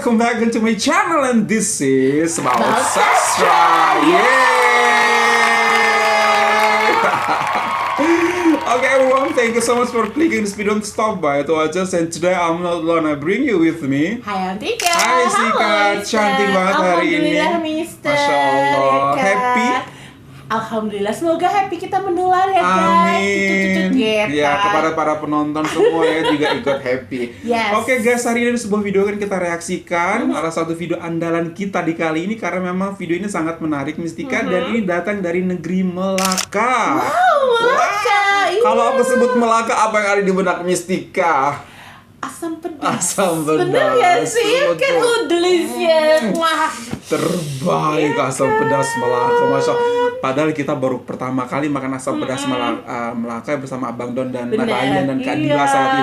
welcome back into my channel, and this is about Sastra. Okay everyone, thank you so much for clicking this video to stop by to watch us. And today I'm not alone, I bring you with me. Hai, I'm Tika. Hai Sika, cantik banget hari ini. Alhamdulillah, Mister. Masya Allah, Kak. happy. Alhamdulillah, semoga happy kita menular ya guys. Amin. Gitu. Ya, kepada para penonton semua ya juga ikut happy. Yes. Oke guys, hari ini ada sebuah video kan kita reaksikan. Salah satu video andalan kita di kali ini karena memang video ini sangat menarik, Mistika, dan ini datang dari negeri Melaka. Wow, Melaka. Iya. Kalau aku sebut Melaka, apa yang ada di benak Mistika? Asam pedas. Asam pedas. Bener ya sih? Kan delicious. Wah. Terbaik asam pedas Melaka, Masya Allah. Padahal kita baru pertama kali makan asam pedas Melaka bersama Abang Don dan Ryan dan Kak Dila saat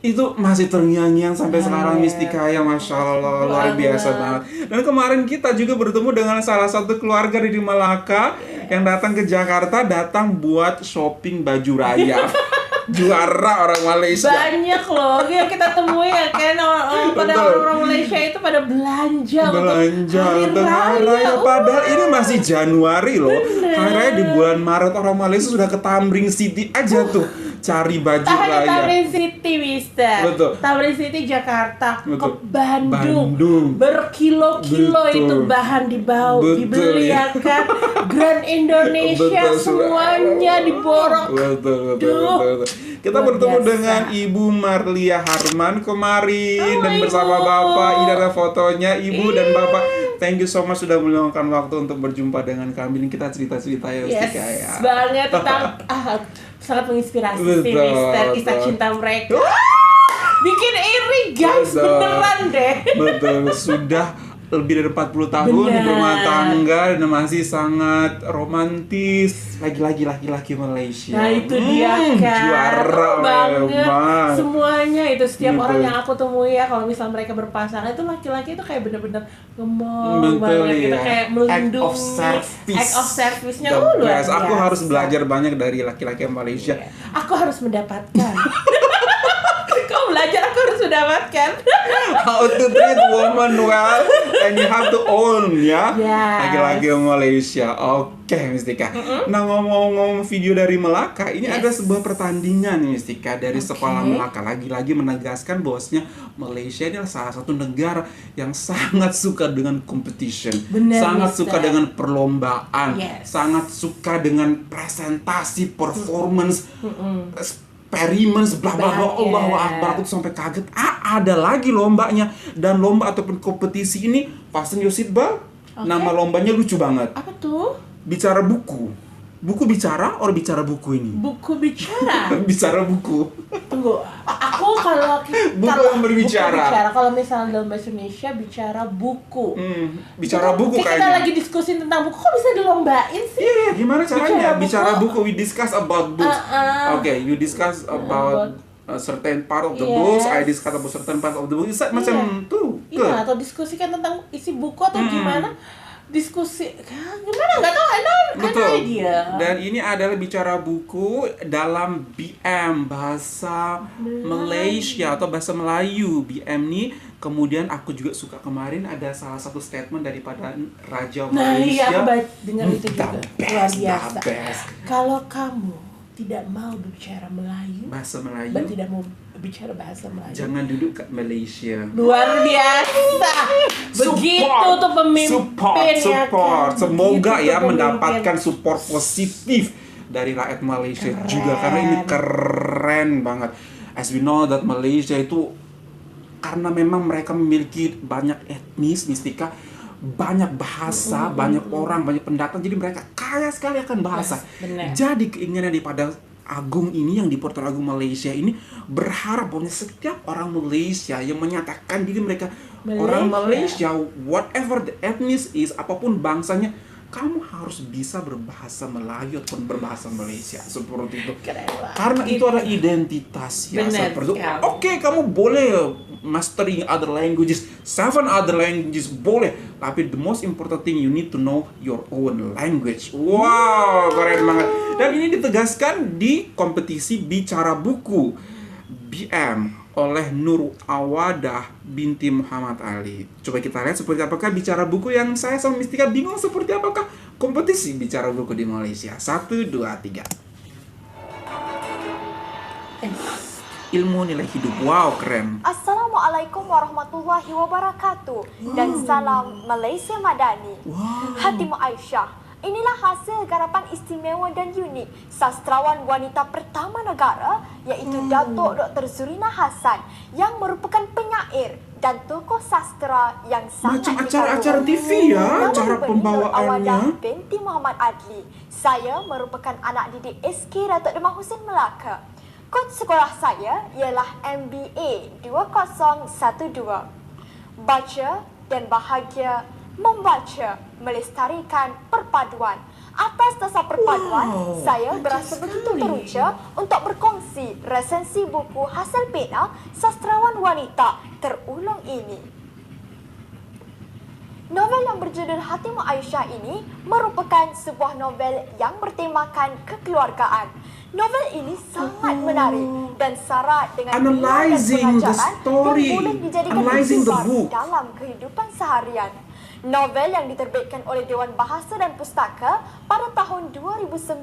itu masih terngiang-ngiang sampai sekarang, Mistika, ya Masya Allah, luar biasa banget. Dan kemarin kita juga bertemu dengan salah satu keluarga dari Melaka yang datang ke Jakarta, datang buat shopping baju raya. Juara orang Malaysia. Banyak loh yang kita temui ya kan, orang Malaysia itu pada belanja untuk hari raya. Padahal ini masih Januari loh. Hari raya di bulan Maret orang Malaysia sudah ke Tamrin City aja tuh cari baju raya. Tamrin City, Mister. Betul. Tamrin City Jakarta. Betul. Ke Bandung. Berkilo-kilo itu bahan dibeli ya kan. Grand Indonesia semuanya diborong. Betul. Kita bertemu dengan Ibu Marlia Harman kemarin dan bersama Bapak. Ini ada fotonya Ibu dan Bapak. Thank you so much sudah meluangkan waktu untuk berjumpa dengan kami. Kita cerita-cerita ya, Mistika, ya. Banget tentang sangat menginspirasi sih, Mister, kisah cinta mereka. Bikin iri guys, beneran deh. Betul, sudah lebih dari 40 tahun di rumah tangga dan masih sangat romantis. Lagi-lagi laki-laki Malaysia. Nah itu dia kan, juara banget. Semuanya itu setiap orang yang aku temui ya, kalau misal mereka berpasangan itu laki-laki itu kayak bener-bener ngemong banget gitu, kayak melindungi. Act of service-nya luar biasa. Aku harus belajar banyak dari laki-laki Malaysia. Aku harus mendapatkan. Kau belajar, aku harus mendapatkan. How to treat woman well, and you have to own ya. Laki-laki Malaysia. Oke, Mistika. Nah, ngomong-ngomong video dari Melaka, ini ada sebuah pertandingan nih, Mistika, dari sekolah Melaka. Lagi-lagi menegaskan bahwasanya Malaysia ini adalah salah satu negara yang sangat suka dengan competition. Sangat suka dengan perlombaan. Sangat suka dengan presentasi, performance, experiments, bla bla bla. Allahu Akbar, aku sampai kaget. Ada lagi lombanya, dan lomba ataupun kompetisi ini fasten your seatbelt. Nama lombanya lucu banget. Apa tuh? Bicara buku. Buku bicara or bicara buku ini? Buku bicara. Bicara buku. Tunggu. Aku kalau buku yang berbicara. Kalau misalnya dalam bahasa Indonesia bicara buku. Bicara buku kayaknya. Kita lagi diskusi tentang buku, kok bisa dilombain sih? Iya, gimana caranya? Bicara buku. We discuss about books. Okay, you discuss about a certain part of the books. I discuss about certain part of the book. Macam tuh. Iya, atau diskusikan tentang isi buku atau gimana? Diskusi gimana, nggak tahu, ada idea. Dan ini adalah bicara buku dalam BM, bahasa Malaysia atau bahasa Melayu. BM nih, kemudian aku juga suka kemarin ada salah satu statement daripada Raja Malaysia. Nah iya, aku dengar itu juga, luar biasa. Kalau kamu tidak mau berbicara Melayu, bahasa Melayu, tidak mau bicara bahasa Melayu, jangan duduk ke Malaysia. Luar biasa. Begitu tuh pemimpin support. Ya kan? Semoga ya mendapatkan support positif dari rakyat Malaysia juga, karena ini keren banget. As we know that Malaysia itu karena memang mereka memiliki banyak etnis, Mistika, banyak bahasa, banyak orang, banyak pendatang, jadi mereka kaya sekali akan bahasa. Jadi keinginan daripada Agung ini yang di Portal Agung Malaysia ini berharap bahwa setiap orang Malaysia yang menyatakan diri mereka orang Malaysia, whatever the ethnic is, apapun bangsanya, kamu harus bisa berbahasa Melayu ataupun berbahasa Malaysia, seperti itu. Karena itu adalah identitas ya, seperti itu. Oke, kamu boleh mastering other languages, 7 other languages boleh, tapi the most important thing you need to know your own language. Wow, keren banget. Dan ini ditegaskan di kompetisi bicara buku BM oleh Nur Awadah binti Muhammad Ali. Coba kita lihat seperti apakah bicara buku yang saya sama Mistika bingung seperti apakah kompetisi bicara buku di Malaysia. 1, 2, 3. Ilmu nilai hidup. Wow, keren. Assalamualaikum warahmatullahi wabarakatuh. Dan salam Malaysia Madani. Hatimu Aisyah. Inilah hasil garapan istimewa dan unik sastrawan wanita pertama negara, iaitu Datuk Dr. Zurina Hassan, yang merupakan penyair dan tokoh sastra yang sangat macam acara-acara TV ya, cara pembawaannya. Binti Muhammad Adli. Saya merupakan anak didik SK Datuk Demang Husin Melaka. Kod sekolah saya ialah MBA 2012. Baca dan bahagia membaca, melestarikan perpaduan. Atas dasar perpaduan, saya berasa begitu teruja untuk berkongsi resensi buku hasil pena sastrawan wanita terulung ini. Novel yang berjudul Hatimu Aisyah ini merupakan sebuah novel yang bertemakan kekeluargaan. Novel ini sangat menarik dan syarat dengan analyzing the story, yang boleh dijadikan iktibar dalam kehidupan seharian. Novel yang diterbitkan oleh Dewan Bahasa dan Pustaka pada tahun 2019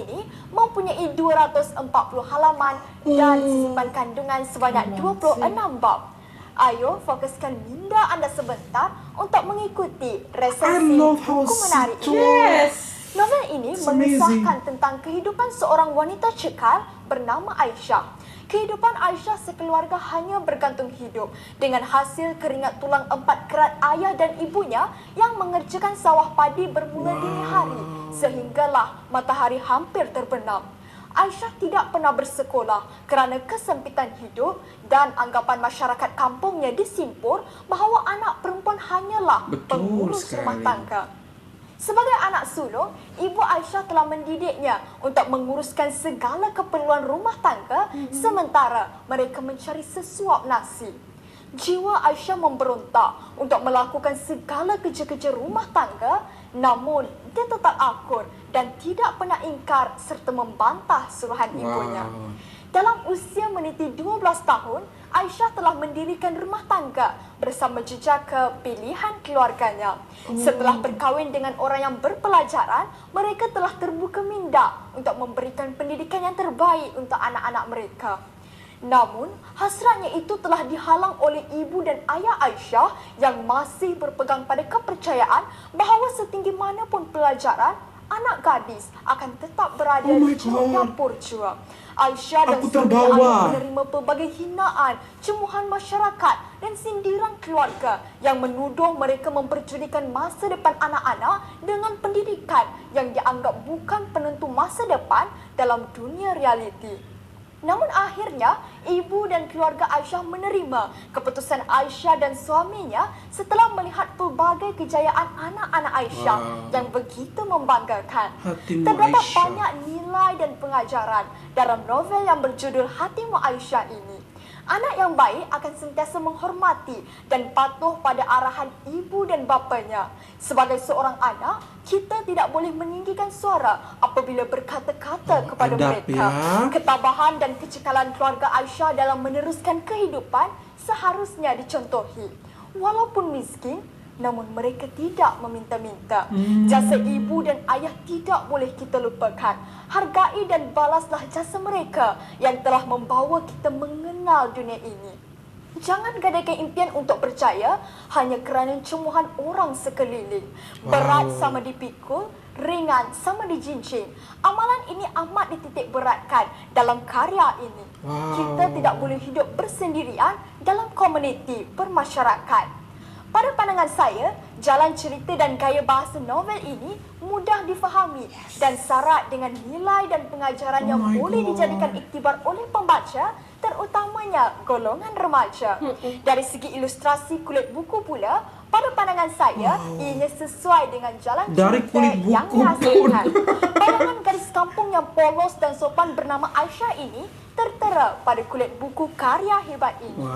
ini mempunyai 240 halaman dan sisipan kandungan sebanyak 26 bab. Ayo fokuskan minda anda sebentar untuk mengikuti resensi buku menarik ini. Novel ini mengisahkan tentang kehidupan seorang wanita cekal bernama Aisyah. Kehidupan Aisyah sekeluarga hanya bergantung hidup dengan hasil keringat tulang 4 kerat ayah dan ibunya yang mengerjakan sawah padi bermula dini hari sehinggalah matahari hampir terbenam. Aisyah tidak pernah bersekolah kerana kesempitan hidup dan anggapan masyarakat kampungnya disimpul bahawa anak perempuan hanyalah pengurus rumah tangga. Sebagai anak sulung, ibu Aisyah telah mendidiknya untuk menguruskan segala keperluan rumah tangga sementara mereka mencari sesuap nasi. Jiwa Aisyah memberontak untuk melakukan segala kerja-kerja rumah tangga, namun dia tetap akur dan tidak pernah ingkar serta membantah suruhan ibunya. Dalam usia meniti 12 tahun, Aisyah telah mendirikan rumah tangga bersama jejaka pilihan keluarganya. Setelah berkahwin dengan orang yang berpelajaran, mereka telah terbuka minda untuk memberikan pendidikan yang terbaik untuk anak-anak mereka. Namun, hasratnya itu telah dihalang oleh ibu dan ayah Aisyah yang masih berpegang pada kepercayaan bahawa setinggi manapun pelajaran, anak gadis akan tetap berada di dapur jua. Aisyah dan suaminya menerima pelbagai hinaan, cemuhan masyarakat dan sindiran keluarga yang menuduh mereka memperjudikan masa depan anak-anak dengan pendidikan yang dianggap bukan penentu masa depan dalam dunia realiti. Namun akhirnya, ibu dan keluarga Aisyah menerima keputusan Aisyah dan suaminya setelah melihat pelbagai kejayaan anak-anak Aisyah yang begitu membanggakan. Terdapat banyak nilai dan pengajaran dalam novel yang berjudul Hatimu Aisyah ini. Anak yang baik akan sentiasa menghormati dan patuh pada arahan ibu dan bapanya. Sebagai seorang anak, kita tidak boleh meninggikan suara apabila berkata-kata kepada mereka. Ketabahan dan kecekalan keluarga Aisyah dalam meneruskan kehidupan seharusnya dicontohi. Walaupun miskin, namun mereka tidak meminta-minta. Jasa ibu dan ayah tidak boleh kita lupakan. Hargai dan balaslah jasa mereka yang telah membawa kita mengenal dunia ini. Jangan gadaikan impian untuk percaya hanya kerana cemuhan orang sekeliling. Berat sama dipikul, ringan sama dijinjing. Amalan ini amat dititik beratkan dalam karya ini. Kita tidak boleh hidup bersendirian dalam komuniti bermasyarakat. Pada pandangan saya, jalan cerita dan gaya bahasa novel ini mudah difahami dan syarat dengan nilai dan pengajaran yang boleh dijadikan iktibar oleh pembaca, terutamanya golongan remaja. Dari segi ilustrasi kulit buku pula, pada pandangan saya, ianya sesuai dengan jalan cerita yang dihasilkan. Pandangan gadis kampung yang polos dan sopan bernama Aisyah ini tertera pada kulit buku karya hebat ini.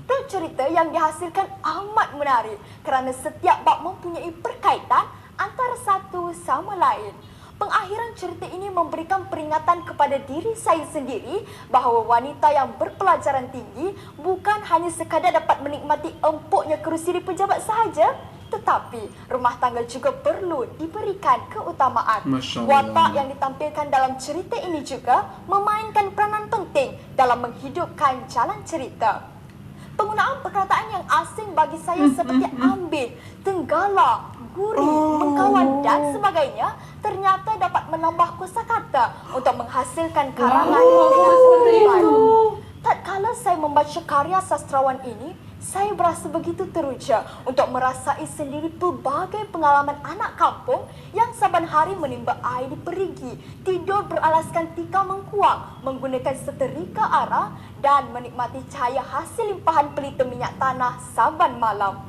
Plot cerita yang dihasilkan amat menarik kerana setiap bab mempunyai perkaitan antara satu sama lain. Pengakhiran cerita ini memberikan peringatan kepada diri saya sendiri bahawa wanita yang berpelajaran tinggi bukan hanya sekadar dapat menikmati empuknya kerusi di pejabat sahaja, tetapi rumah tangga juga perlu diberikan keutamaan. Watak yang ditampilkan dalam cerita ini juga memainkan peranan penting dalam menghidupkan jalan cerita. Penggunaan perkataan yang asing bagi saya seperti ambin, tenggala, gurih, mengkawan dan sebagainya ternyata dapat menambah kosakata untuk menghasilkan karangan dengan peribad. Tatkala saya membaca karya sastrawan ini, saya berasa begitu teruja untuk merasai sendiri pelbagai pengalaman anak kampung yang saban hari menimba air di perigi, tidur beralaskan tikar mengkuang, menggunakan seterika arah dan menikmati cahaya hasil limpahan pelita minyak tanah saban malam.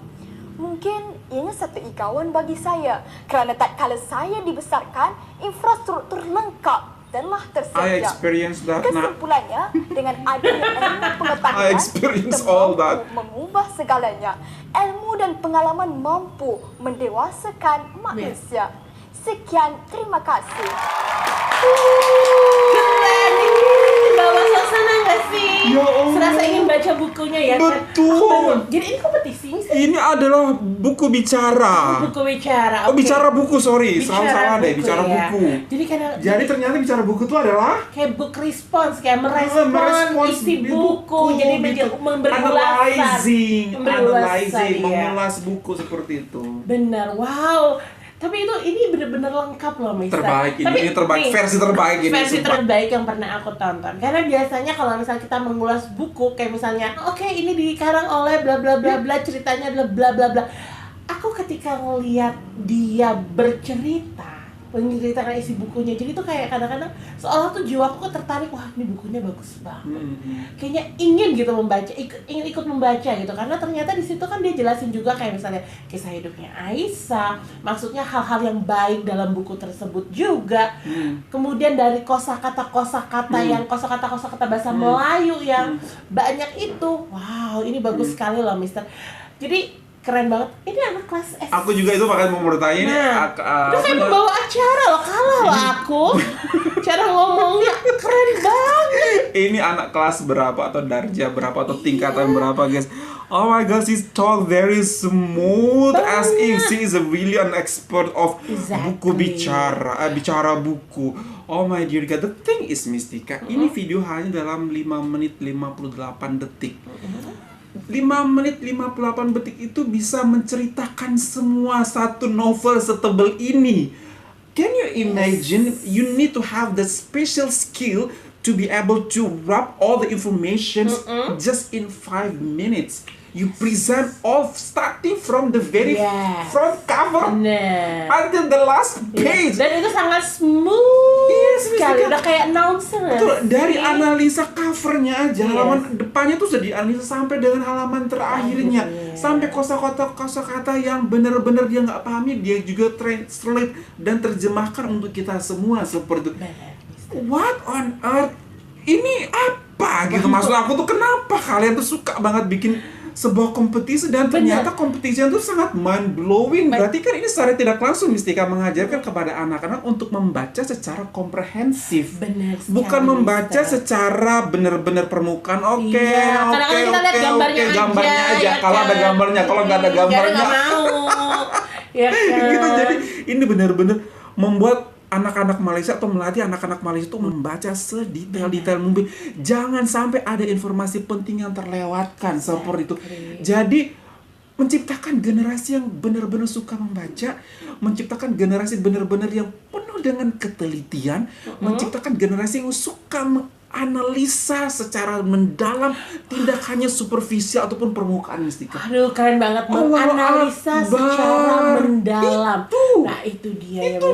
Mungkin ianya satu igawan bagi saya kerana tatkala saya dibesarkan, infrastruktur lengkap telah tersedia. I experienced that. Kesimpulannya, dengan adanya ilmu pengetahuan, kita mampu mengubah segalanya. Ilmu dan pengalaman mampu mendewasakan manusia. Sekian, terima kasih. Keren, ini bawa suasana nggak sih? Ya Allah. Serasa ingin baca bukunya ya. Betul. Jadi ini kompetisi sih. Ini adalah buku bicara. Buku bicara. Oh, bicara buku, sorry. Salah deh, bicara ya. buku. Jadi ternyata bicara buku itu adalah kayak book response, kayak merespon isi buku. Jadi memberi ulasan. Mengulas buku seperti itu. Benar, wow. Tapi ini benar-benar lengkap loh, Mister. Terbaik, ini terbaik, versi terbaik ini. Versi terbaik yang pernah aku tonton. Karena biasanya kalau misalnya kita mengulas buku, kayak misalnya, oke, ini dikarang oleh bla bla bla bla, ceritanya adalah bla bla bla. Aku ketika ngelihat dia bercerita, menceritakan isi bukunya, jadi tuh kayak kadang-kadang seolah tuh jiwaku tertarik, wah ini bukunya bagus banget. Kayaknya ingin gitu membaca, ingin ikut membaca gitu, karena ternyata di situ kan dia jelasin juga kayak misalnya kisah hidupnya Aisyah, maksudnya hal-hal yang baik dalam buku tersebut juga. Kemudian dari kosakata yang kosakata bahasa Melayu yang banyak itu, wow ini bagus sekali loh, Mister. Jadi keren banget. Ini anak kelas S. Aku juga itu makanya mau bertanya ini. Udah kayak membawa acara loh, kalah loh aku. Cara ngomongnya keren banget. Ini anak kelas berapa atau darjah berapa atau tingkatan berapa, guys? Oh my god, she talk very smooth as if she is really an expert of buku bicara buku. Oh my dear god, the thing is, Mistika, ini video hanya dalam 5 menit 58 detik. 5 menit 58 detik itu bisa menceritakan semua satu novel setebal ini. Can you imagine? You need to have the special skill to be able to wrap all the information just in 5 minutes. You present all starting from the very front cover until the last page. Dan itu sangat smooth sekali, udah kayak announcer. Betul, dari analisa covernya aja, halaman depannya tuh sudah dianalisa sampai dengan halaman terakhirnya, sampai kosakata yang benar-benar dia nggak pahami, dia juga translate dan terjemahkan untuk kita semua seperti itu. What on earth? Ini apa gitu? Maksud aku tuh kenapa kalian tuh suka banget bikin sebuah kompetisi dan ternyata kompetisinya itu sangat mind blowing. Berarti kan ini secara tidak langsung Mistika mengajarkan kepada anak-anak untuk membaca secara komprehensif. Bukan membaca secara benar-benar permukaan. Oke. Gambarnya aja. Kalau ada gambarnya, kalau nggak ada gambarnya. Gitu. Jadi ini benar-benar membuat anak-anak Malaysia atau melatih anak-anak Malaysia itu membaca sedetail-detail mungkin. Jangan sampai ada informasi penting yang terlewatkan seperti itu. Jadi menciptakan generasi yang benar-benar suka membaca, menciptakan generasi benar-benar yang penuh dengan ketelitian, menciptakan generasi yang suka analisa secara mendalam, tidak hanya superficial ataupun permukaan, Mistika. Aduh, keren banget, menganalisa secara mendalam. Itu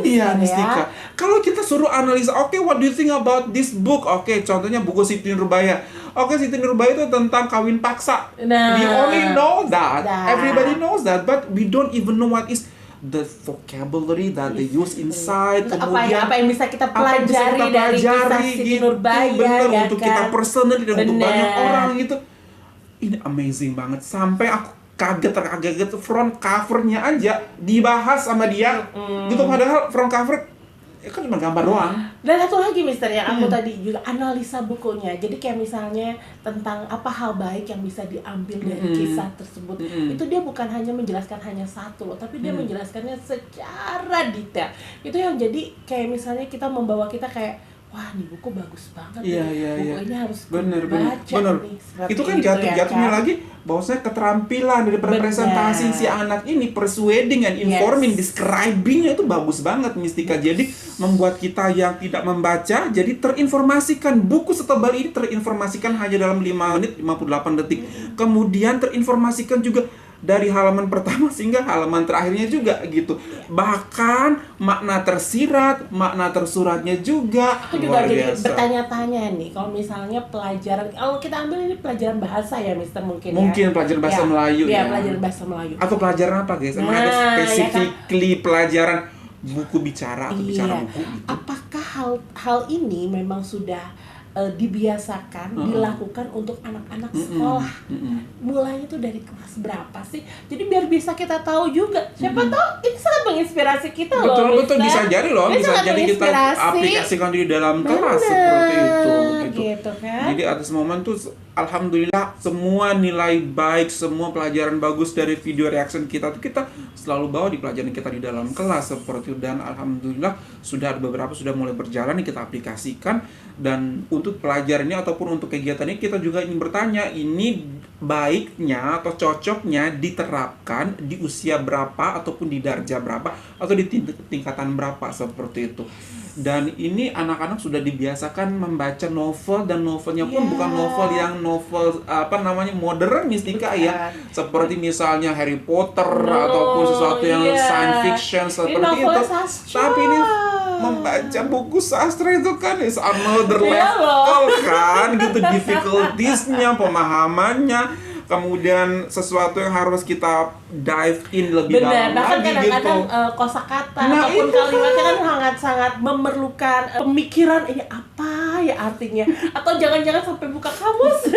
dia Mistika. Kalau kita suruh analisa, what do you think about this book? Contohnya buku Siti Nurbaya. Siti Nurbaya itu tentang kawin paksa. We only know that. Everybody knows that, but we don't even know what is the vocabulary that they use inside. Kemudian apa yang bisa kita pelajari dari kisah Siti Nurbaya, untuk kita personal dan untuk banyak orang gitu. Ini amazing banget, sampai aku kaget front covernya aja dibahas sama dia gitu, padahal front cover kan cuma gambar doang. Dan satu lagi Mister yang aku tadi juga analisa bukunya. Jadi kayak misalnya tentang apa hal baik yang bisa diambil dari kisah tersebut. Itu dia bukan hanya menjelaskan hanya satu loh, tapi dia menjelaskannya secara detail. Itu yang jadi kayak misalnya kita membawa kita kayak wah, nih buku bagus banget. Buku ini harus bener. nih. Itu kan jatuhnya lagi bahwasanya keterampilan dari presentasi si anak ini, persuading and informing, describing-nya itu bagus banget Mistika. Jadi membuat kita yang tidak membaca jadi terinformasikan. Buku setebal ini terinformasikan hanya dalam 5 menit 58 detik. Kemudian terinformasikan juga dari halaman pertama sehingga halaman terakhirnya juga gitu. Bahkan makna tersirat, makna tersuratnya juga. Aku juga jadi bertanya-tanya nih, kalau misalnya pelajaran, kalau kita ambil ini pelajaran bahasa ya Mister mungkin pelajaran bahasa Melayu ya. Pelajaran bahasa Melayu. Atau pelajaran apa guys? Emang ada specifically pelajaran buku bicara atau bicara buku gitu? Apakah hal ini memang sudah dibiasakan, dilakukan untuk anak-anak sekolah? Mulainya tuh dari kelas berapa sih? Jadi biar bisa kita tahu juga. Siapa tahu ini sangat menginspirasi kita loh. Betul bisa jadi loh. Bisa jadi kita aplikasikan di dalam kelas seperti itu. Gitu kan? Jadi atas momen tuh alhamdulillah semua nilai baik, semua pelajaran bagus dari video reaction kita tuh kita selalu bawa di pelajaran kita di dalam kelas seperti itu. Dan alhamdulillah sudah ada beberapa sudah mulai berjalan kita aplikasikan. Dan untuk pelajarannya ataupun untuk kegiatannya kita juga ingin bertanya, ini baiknya atau cocoknya diterapkan di usia berapa ataupun di darjah berapa atau di tingkatan berapa seperti itu. Dan ini anak-anak sudah dibiasakan membaca novel, dan novelnya pun bukan novel yang modern Mistika ya, seperti misalnya Harry Potter ataupun sesuatu yang science fiction seperti itu. Tapi ini membaca buku sastra itu kan is another level kan gitu, difficulties-nya, pemahamannya, kemudian sesuatu yang harus kita dive in lebih dalam bahkan lagi kadang-kadang gitu. kosakata ataupun kalimatnya kan sangat memerlukan pemikiran, ini apa ya artinya, atau jangan-jangan sampai buka kamus.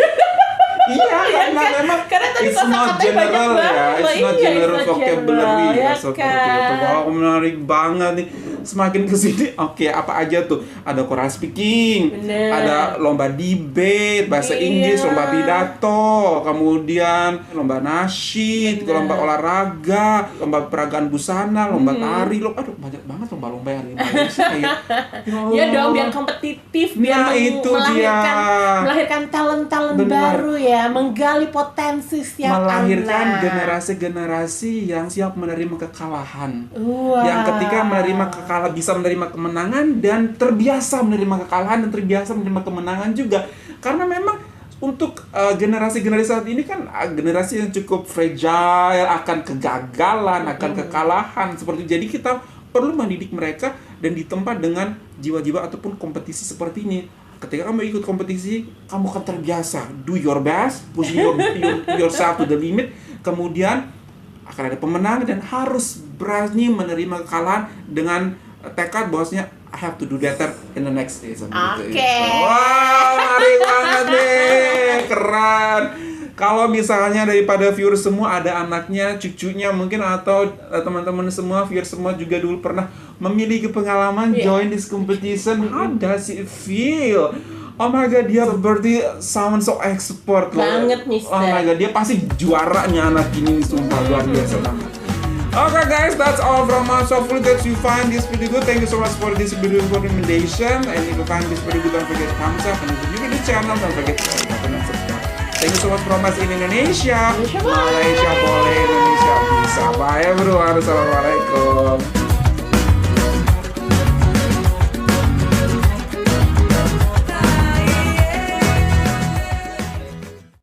Iya, karena tadi it's not general ya, it's not general vocabulary ya seperti itu. Wow, menarik banget nih. Semakin kesini, apa aja tuh? Ada choral speaking, ada lomba debate, bahasa Inggris, lomba pidato, kemudian lomba nasyid, lomba olahraga, lomba peragaan busana, lomba tari, banyak banget lomba-lomba yang di Malaysia ya. Ya dong, biar kompetitif, biar melahirkan talent-talent baru ya, menggali potensi setiap melahirkan anak. generasi-generasi yang siap menerima kekalahan. Yang ketika bisa menerima kemenangan dan terbiasa menerima kekalahan dan terbiasa menerima kemenangan juga. Karena memang untuk generasi-generasi saat ini kan generasi yang cukup fragile, akan kegagalan, akan kekalahan seperti itu. Jadi kita perlu mendidik mereka dan ditempa dengan jiwa-jiwa ataupun kompetisi seperti ini. Ketika kamu ikut kompetisi, kamu akan terbiasa do your best, pushing yourself to the limit. Kemudian akan ada pemenang dan harus berani menerima kekalahan dengan tekad bahwasanya I have to do better in the next season. Wow, menarik banget nih, keren. Kalau misalnya daripada viewers semua ada anaknya, cucunya mungkin, atau teman-teman semua, viewers semua juga dulu pernah memiliki pengalaman join this competition, how does it feel? Oh my god, dia seperti sound so expert loh. Banget, Mister. Oh my god, dia pasti juaranya anak ini, sumpah luar biasa banget. Okay guys, that's all from us. Hopefully that you find this video good. Thank you so much for this video recommendation. And if you find this video good, don't forget thumbs up and subscribe to the channel. Don't forget to like button and subscribe. Thank you so much from us in Indonesia. Malaysia boleh.